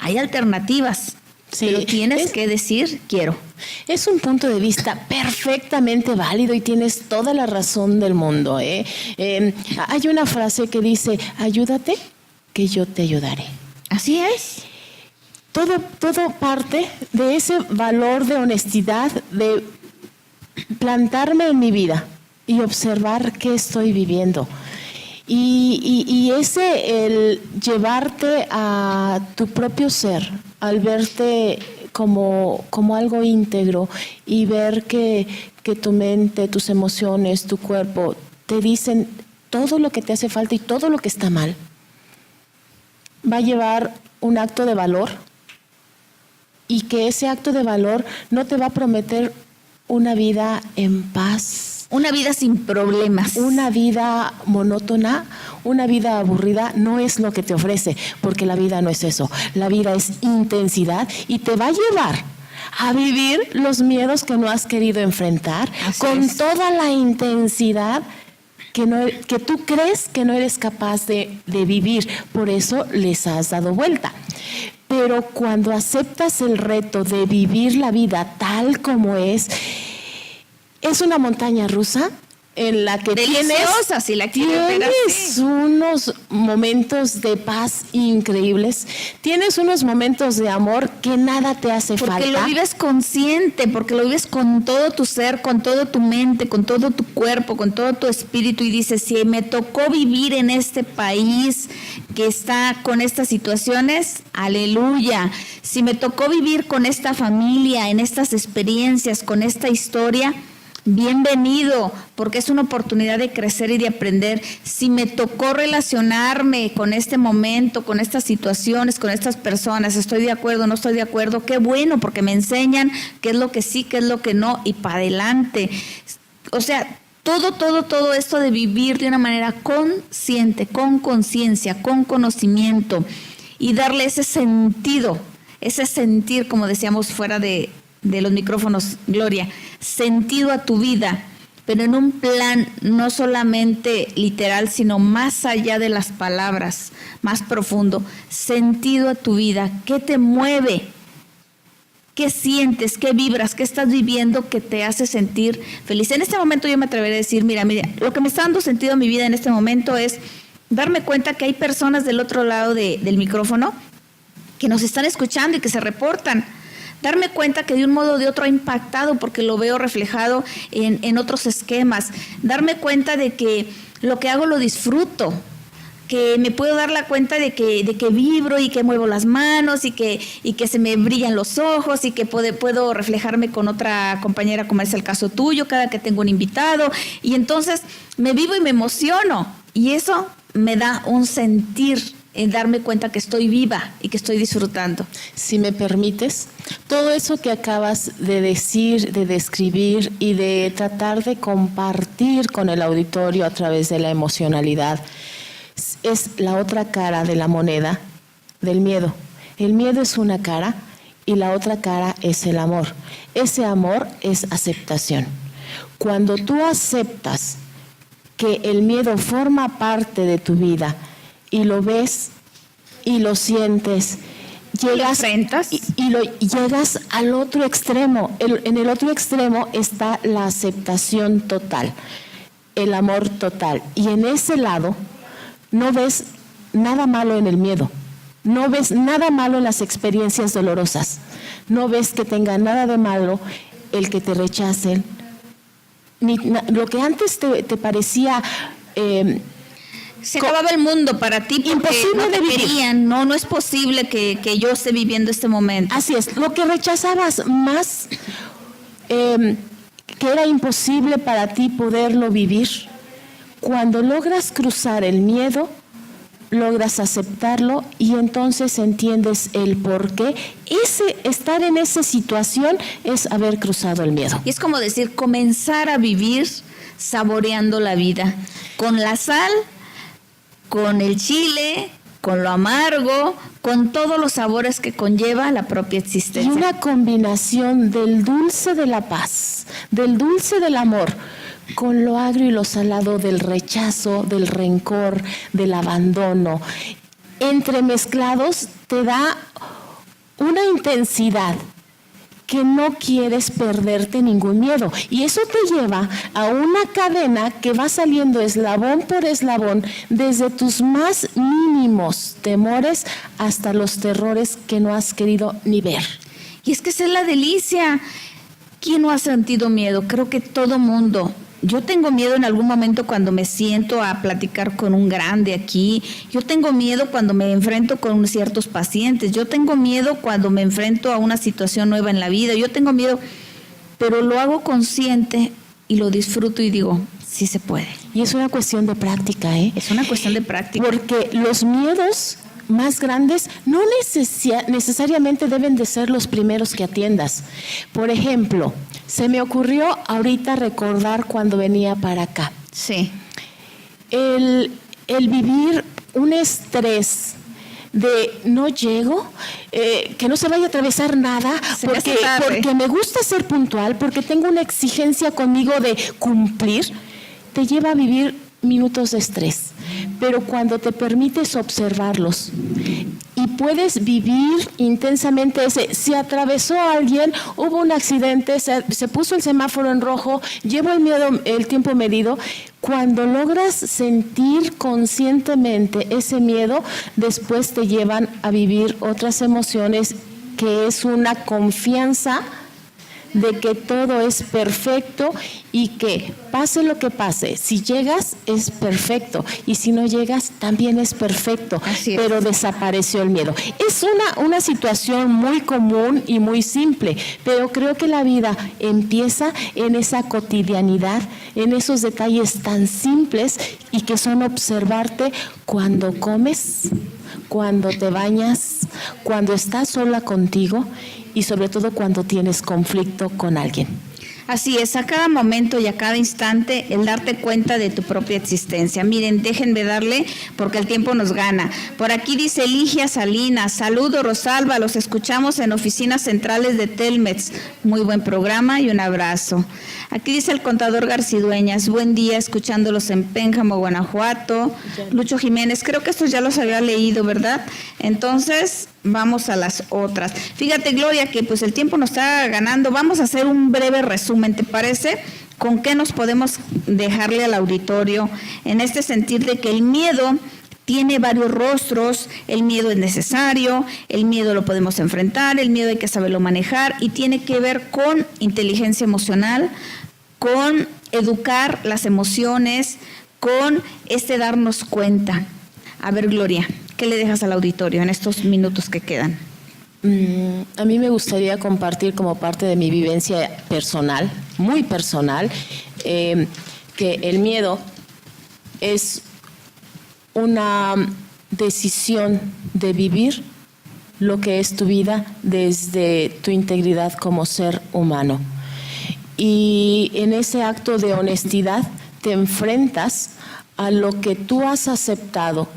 hay alternativas, sí, pero tienes que decir quiero. Es un punto de vista perfectamente válido y tienes toda la razón del mundo. Hay una frase que dice, ayúdate, que yo te ayudaré. Así es. Todo parte de ese valor de honestidad, de plantarme en mi vida y observar qué estoy viviendo. Y el llevarte a tu propio ser, al verte como algo íntegro, y ver que tu mente, tus emociones, tu cuerpo te dicen todo lo que te hace falta y todo lo que está mal, va a llevar un acto de valor. Y que ese acto de valor no te va a prometer una vida en paz. Una vida sin problemas. Una vida monótona, una vida aburrida, no es lo que te ofrece, porque la vida no es eso. La vida es intensidad, y te va a llevar a vivir los miedos que no has querido enfrentar. Así con es. Toda la intensidad que tú crees que no eres capaz de vivir. Por eso les has dado vuelta. Pero cuando aceptas el reto de vivir la vida tal como es una montaña rusa en la que deliciosa, si la quieres ver así. tienes unos momentos de paz increíbles, tienes unos momentos de amor que nada te hace falta. Porque lo vives consciente, porque lo vives con todo tu ser, con toda tu mente, con todo tu cuerpo, con todo tu espíritu, y dices, si me tocó vivir en este país que está con estas situaciones, aleluya. Si me tocó vivir con esta familia, en estas experiencias, con esta historia, bienvenido, porque es una oportunidad de crecer y de aprender. Si me tocó relacionarme con este momento, con estas situaciones, con estas personas, estoy de acuerdo, no estoy de acuerdo, qué bueno, porque me enseñan qué es lo que sí, qué es lo que no, y para adelante. O sea, todo esto de vivir de una manera consciente, con conciencia, con conocimiento, y darle ese sentido, ese sentir, como decíamos fuera de los micrófonos, Gloria, sentido a tu vida, pero en un plan no solamente literal, sino más allá de las palabras, más profundo, sentido a tu vida. ¿Qué te mueve? ¿Qué sientes? ¿Qué vibras? ¿Qué estás viviendo que te hace sentir feliz? En este momento yo me atreveré a decir, mira, lo que me está dando sentido a mi vida en este momento es darme cuenta que hay personas del otro lado del micrófono que nos están escuchando y que se reportan. Darme cuenta que de un modo o de otro ha impactado porque lo veo reflejado en otros esquemas. Darme cuenta de que lo que hago lo disfruto, que me puedo dar la cuenta de que vibro y que muevo las manos y que se me brillan los ojos y que puedo reflejarme con otra compañera, como es el caso tuyo, cada que tengo un invitado. Y entonces me vivo y me emociono. Y eso me da un sentir, en darme cuenta que estoy viva y que estoy disfrutando. Si me permites, todo eso que acabas de decir, de describir y de tratar de compartir con el auditorio a través de la emocionalidad, es la otra cara de la moneda del miedo. El miedo es una cara y la otra cara es el amor. Ese amor es aceptación. Cuando tú aceptas que el miedo forma parte de tu vida y lo ves y lo sientes, llegas llegas al otro extremo. En el otro extremo está la aceptación total, el amor total. Y en ese lado no ves nada malo en el miedo, no ves nada malo en las experiencias dolorosas, no ves que tenga nada de malo el que te rechacen, ni lo que antes te parecía... se acababa el mundo para ti porque imposible no te de vivir. querían, no es posible que yo esté viviendo este momento. Así es, lo que rechazabas más, que era imposible para ti poderlo vivir, cuando logras cruzar el miedo, logras aceptarlo y entonces entiendes el por qué. Estar en esa situación es haber cruzado el miedo. Y es como decir, comenzar a vivir saboreando la vida, con la sal, con el chile, con lo amargo, con todos los sabores que conlleva la propia existencia. Y una combinación del dulce de la paz, del dulce del amor, con lo agrio y lo salado del rechazo, del rencor, del abandono. Entremezclados te da una intensidad que no quieres perderte ningún miedo. Y eso te lleva a una cadena que va saliendo eslabón por eslabón, desde tus más mínimos temores hasta los terrores que no has querido ni ver. Y es que esa es la delicia. ¿Quién no ha sentido miedo? Creo que todo mundo. Yo tengo miedo en algún momento cuando me siento a platicar con un grande aquí. Yo tengo miedo cuando me enfrento con ciertos pacientes. Yo tengo miedo cuando me enfrento a una situación nueva en la vida. Yo tengo miedo, pero lo hago consciente y lo disfruto y digo, sí se puede. Y es una cuestión de práctica, ¿eh? Es una cuestión de práctica. Porque los miedos más grandes no necesariamente deben de ser los primeros que atiendas. Por ejemplo, se me ocurrió ahorita recordar cuando venía para acá. Sí. El vivir un estrés de no llego, que no se vaya a atravesar nada, porque me gusta ser puntual, porque tengo una exigencia conmigo de cumplir, te lleva a vivir minutos de estrés. Pero cuando te permites observarlos y y puedes vivir intensamente ese. Si atravesó a alguien, hubo un accidente, se puso el semáforo en rojo, llevo el miedo, el tiempo medido. Cuando logras sentir conscientemente ese miedo, después te llevan a vivir otras emociones, que es una confianza de que todo es perfecto y que pase lo que pase, si llegas es perfecto y si no llegas también es perfecto, pero desapareció el miedo. Es una situación muy común y muy simple, pero creo que la vida empieza en esa cotidianidad, en esos detalles tan simples y que son observarte cuando comes, cuando te bañas, cuando estás sola contigo y sobre todo cuando tienes conflicto con alguien. Así es, a cada momento y a cada instante el darte cuenta de tu propia existencia. Miren, déjenme darle porque el tiempo nos gana. Por aquí dice Ligia Salinas, saludo Rosalba, los escuchamos en oficinas centrales de Telmex. Muy buen programa y un abrazo. Aquí dice el contador Garcidueñas, buen día, escuchándolos en Pénjamo, Guanajuato. Lucho Jiménez, creo que estos ya los había leído, ¿verdad? Entonces, vamos a las otras. Fíjate, Gloria, que pues el tiempo nos está ganando. Vamos a hacer un breve resumen, ¿te parece? ¿Con qué nos podemos dejarle al auditorio en este sentir de que el miedo tiene varios rostros, el miedo es necesario, el miedo lo podemos enfrentar, el miedo hay que saberlo manejar y tiene que ver con inteligencia emocional, con educar las emociones, con darnos cuenta. A ver, Gloria, ¿qué le dejas al auditorio en estos minutos que quedan? A mí me gustaría compartir como parte de mi vivencia personal, muy personal, que el miedo es una decisión de vivir lo que es tu vida desde tu integridad como ser humano. Y en ese acto de honestidad te enfrentas a lo que tú has aceptado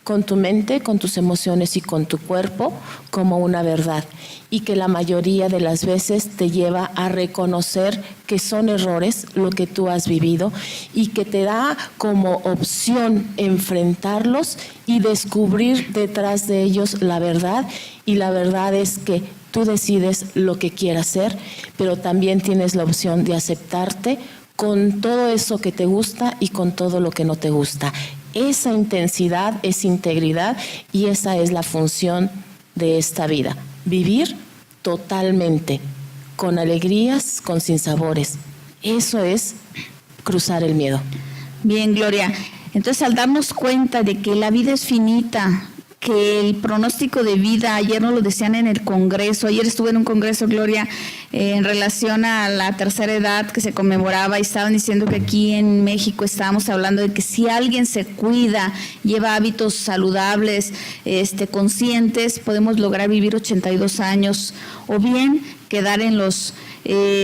con tu mente, con tus emociones y con tu cuerpo como una verdad, y que la mayoría de las veces te lleva a reconocer que son errores lo que tú has vivido y que te da como opción enfrentarlos y descubrir detrás de ellos la verdad, y la verdad es que tú decides lo que quieras hacer, pero también tienes la opción de aceptarte con todo eso que te gusta y con todo lo que no te gusta. Esa intensidad es integridad y esa es la función de esta vida. Vivir totalmente, con alegrías, con sinsabores. Eso es cruzar el miedo. Bien, Gloria. Entonces, al darnos cuenta de que la vida es finita, que el pronóstico de vida, ayer nos lo decían en el Congreso, ayer estuve en un Congreso, Gloria, en relación a la tercera edad que se conmemoraba, y estaban diciendo que aquí en México estábamos hablando de que si alguien se cuida, lleva hábitos saludables, conscientes, podemos lograr vivir 82 años, o bien quedar en los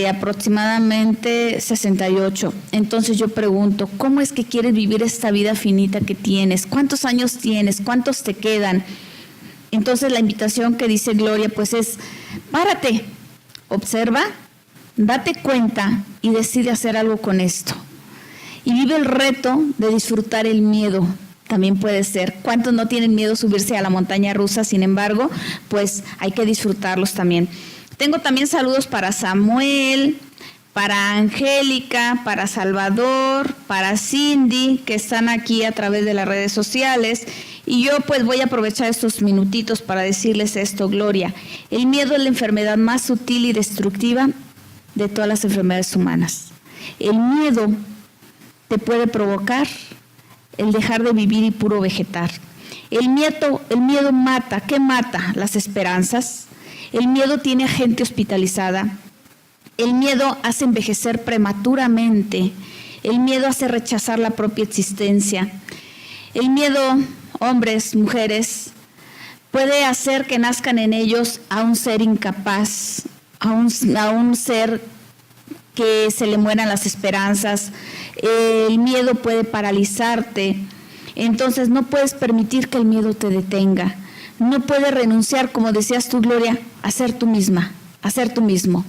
aproximadamente 68. Entonces yo pregunto, ¿cómo es que quieres vivir esta vida finita que tienes? ¿Cuántos años tienes? ¿Cuántos te quedan? Entonces la invitación que dice Gloria pues es, párate, observa, date cuenta y decide hacer algo con esto. Y vive el reto de disfrutar el miedo. También puede ser. ¿Cuántos no tienen miedo a subirse a la montaña rusa? Sin embargo, pues hay que disfrutarlos también. Tengo también saludos para Samuel, para Angélica, para Salvador, para Cindy, que están aquí a través de las redes sociales. Y yo pues voy a aprovechar estos minutitos para decirles esto, Gloria. El miedo es la enfermedad más sutil y destructiva de todas las enfermedades humanas. El miedo te puede provocar el dejar de vivir y puro vegetar. El miedo mata. ¿Qué mata? Las esperanzas. El miedo tiene a gente hospitalizada. El miedo hace envejecer prematuramente. El miedo hace rechazar la propia existencia. El miedo, hombres, mujeres, puede hacer que nazcan en ellos a un ser incapaz, a un ser que se le mueran las esperanzas. El miedo puede paralizarte. Entonces no puedes permitir que el miedo te detenga. No puedes renunciar, como decías tú, Gloria, a ser tú misma. a ser tú mismo,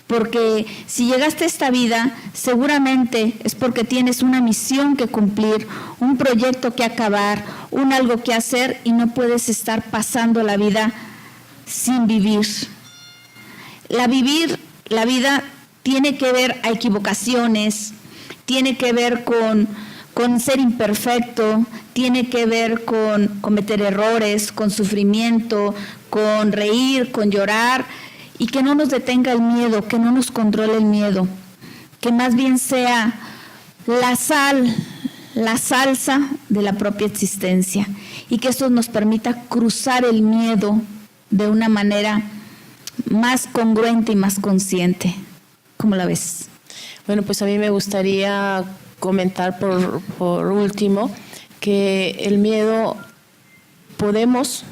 porque si llegaste a esta vida, seguramente es porque tienes una misión que cumplir, un proyecto que acabar, un algo que hacer, y no puedes estar pasando la vida sin vivir. La vida tiene que ver a equivocaciones, tiene que ver con ser imperfecto, tiene que ver con cometer errores, con sufrimiento, con reír, con llorar, y que no nos detenga el miedo, que no nos controle el miedo, que más bien sea la sal, la salsa de la propia existencia, y que esto nos permita cruzar el miedo de una manera más congruente y más consciente. ¿Cómo la ves? Bueno, pues a mí me gustaría comentar por último que el miedo podemos,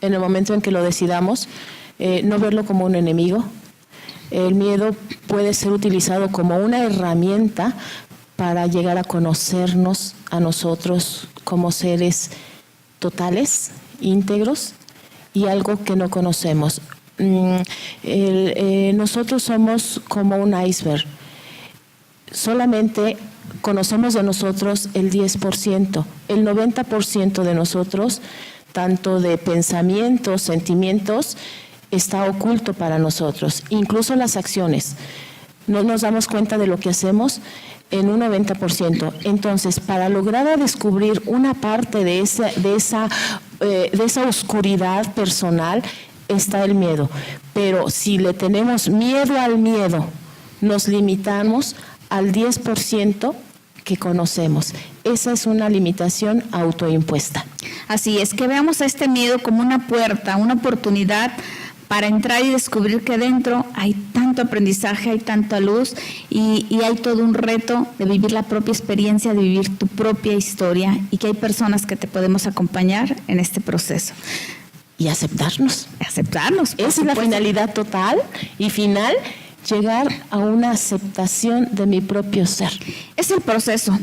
en el momento en que lo decidamos, no verlo como un enemigo. El miedo puede ser utilizado como una herramienta para llegar a conocernos a nosotros como seres totales, íntegros, y algo que no conocemos. Nosotros somos como un iceberg. Solamente conocemos de nosotros el 10%. El 90% de nosotros, tanto de pensamientos, sentimientos, está oculto para nosotros, incluso las acciones. No nos damos cuenta de lo que hacemos en un 90%. Entonces, para lograr descubrir una parte de esa oscuridad personal, está el miedo. Pero si le tenemos miedo al miedo, nos limitamos al 10% que conocemos. Esa es una limitación autoimpuesta. Así es, que veamos a este miedo como una puerta, una oportunidad para entrar y descubrir que dentro hay tanto aprendizaje, hay tanta luz, y hay todo un reto de vivir la propia experiencia, de vivir tu propia historia, y que hay personas que te podemos acompañar en este proceso. Y aceptarnos. Aceptarnos. Esa es la finalidad total y final, llegar a una aceptación de mi propio ser. Es el proceso.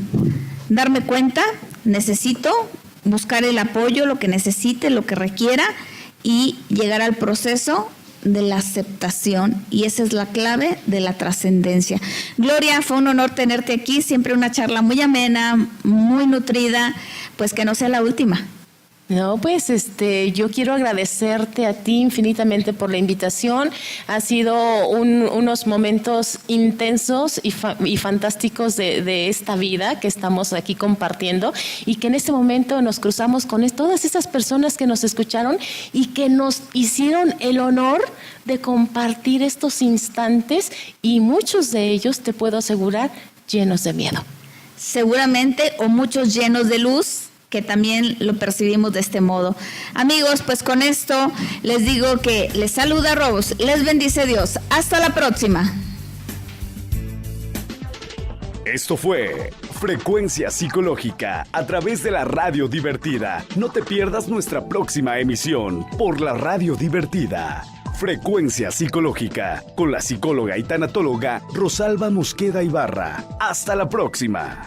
Darme cuenta, necesito buscar el apoyo, lo que necesite, lo que requiera, y llegar al proceso de la aceptación, y esa es la clave de la trascendencia. Gloria, fue un honor tenerte aquí, siempre una charla muy amena, muy nutrida, pues que no sea la última. No, pues yo quiero agradecerte a ti infinitamente por la invitación. Ha sido unos momentos intensos y fantásticos de esta vida que estamos aquí compartiendo, y que en este momento nos cruzamos con todas esas personas que nos escucharon y que nos hicieron el honor de compartir estos instantes, y muchos de ellos, te puedo asegurar, llenos de miedo. Seguramente, o muchos llenos de luz, que también lo percibimos de este modo. Amigos, pues con esto les digo que les saluda Rose, les bendice Dios. Hasta la próxima. Esto fue Frecuencia Psicológica a través de la Radio Divertida. No te pierdas nuestra próxima emisión por la Radio Divertida. Frecuencia Psicológica con la psicóloga y tanatóloga Rosalba Mosqueda Ibarra. Hasta la próxima.